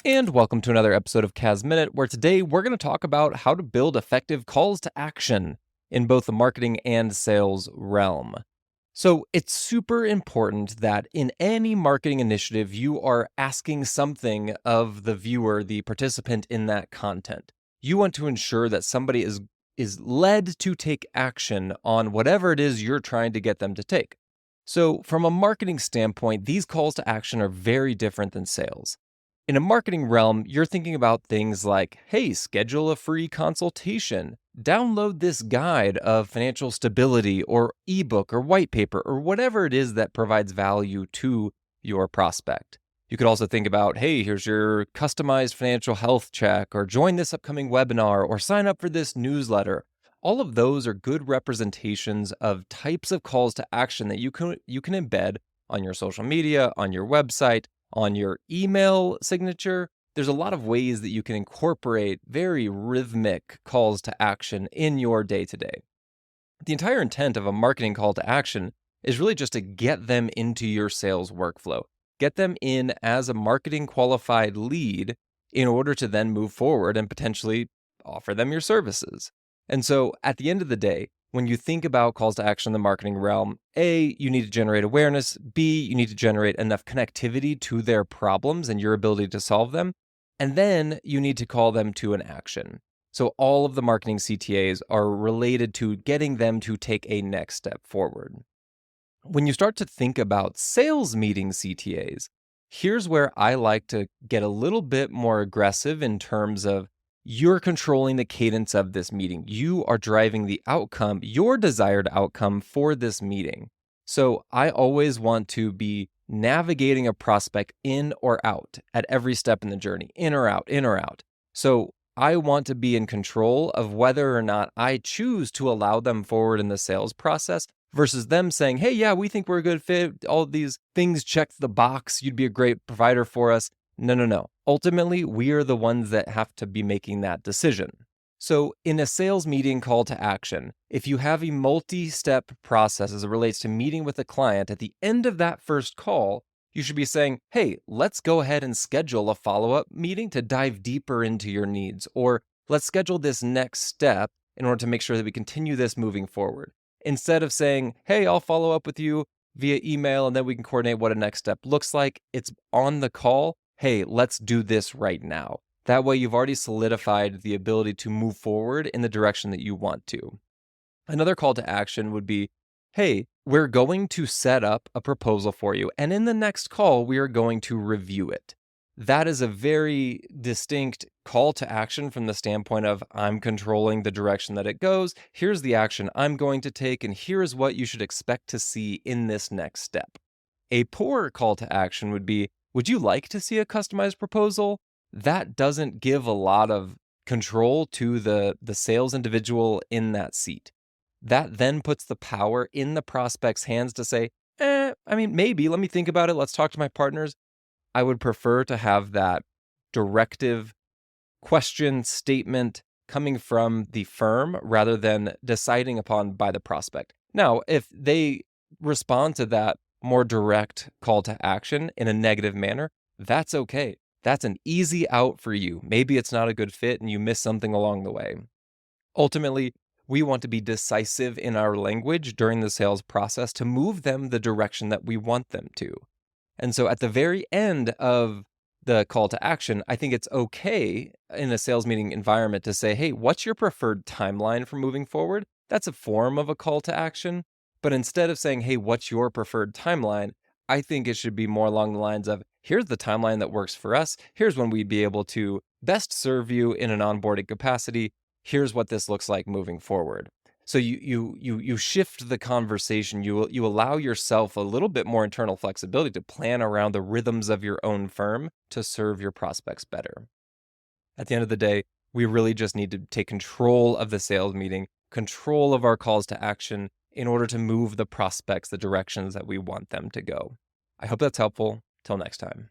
And welcome to another episode of CAS Minute, where today we're going to talk about how to build effective calls to action in both the marketing and sales realm. So it's super important that in any marketing initiative, you are asking something of the viewer, the participant in that content. You want to ensure that somebody is led to take action on whatever it is you're trying to get them to take. So from a marketing standpoint, these calls to action are very different than sales. In a marketing realm, you're thinking about things like, hey, schedule a free consultation, download this guide of financial stability or ebook or white paper or whatever it is that provides value to your prospect. You could also think about, hey, here's your customized financial health check, or join this upcoming webinar, or sign up for this newsletter. All of those are good representations of types of calls to action that you can embed on your social media, on your website, on your email signature. There's a lot of ways that you can incorporate very rhythmic calls to action in your day-to-day. The entire intent of a marketing call to action is really just to get them into your sales workflow, get them in as a marketing qualified lead in order to then move forward and potentially offer them your services. And so at the end of the day, when you think about calls to action in the marketing realm, A, you need to generate awareness. B, you need to generate enough connectivity to their problems and your ability to solve them. And then you need to call them to an action. So all of the marketing CTAs are related to getting them to take a next step forward. When you start to think about sales meeting CTAs, here's where I like to get a little bit more aggressive in terms of you're controlling the cadence of this meeting. You are driving the outcome, your desired outcome for this meeting. So I always want to be navigating a prospect in or out at every step in the journey, in or out, in or out. So I want to be in control of whether or not I choose to allow them forward in the sales process versus them saying, hey, yeah, we think we're a good fit. All of these things check the box. You'd be a great provider for us. No. Ultimately, we are the ones that have to be making that decision. So in a sales meeting call to action, if you have a multi-step process as it relates to meeting with a client, at the end of that first call, you should be saying, hey, let's go ahead and schedule a follow-up meeting to dive deeper into your needs, or let's schedule this next step in order to make sure that we continue this moving forward. Instead of saying, hey, I'll follow up with you via email and then we can coordinate what a next step looks like, it's on the call. Hey, let's do this right now. That way you've already solidified the ability to move forward in the direction that you want to. Another call to action would be, hey, we're going to set up a proposal for you, and in the next call, we are going to review it. That is a very distinct call to action from the standpoint of I'm controlling the direction that it goes. Here's the action I'm going to take, and here's what you should expect to see in this next step. A poor call to action would be, would you like to see a customized proposal? That doesn't give a lot of control to the sales individual in that seat. That then puts the power in the prospect's hands to say, maybe, let me think about it. Let's talk to my partners. I would prefer to have that directive question statement coming from the firm rather than deciding upon by the prospect. Now, if they respond to that more direct call to action in a negative manner, that's okay. That's an easy out for you. Maybe it's not a good fit and you miss something along the way. Ultimately, we want to be decisive in our language during the sales process to move them the direction that we want them to. And so at the very end of the call to action, I think it's okay in a sales meeting environment to say, hey, what's your preferred timeline for moving forward? That's a form of a call to action. But instead of saying, hey, what's your preferred timeline? I think it should be more along the lines of, here's the timeline that works for us. Here's when we'd be able to best serve you in an onboarding capacity. Here's what this looks like moving forward. So you shift the conversation. You allow yourself a little bit more internal flexibility to plan around the rhythms of your own firm to serve your prospects better. At the end of the day, we really just need to take control of the sales meeting, control of our calls to action in order to move the prospects the directions that we want them to go. I hope that's helpful. Till next time.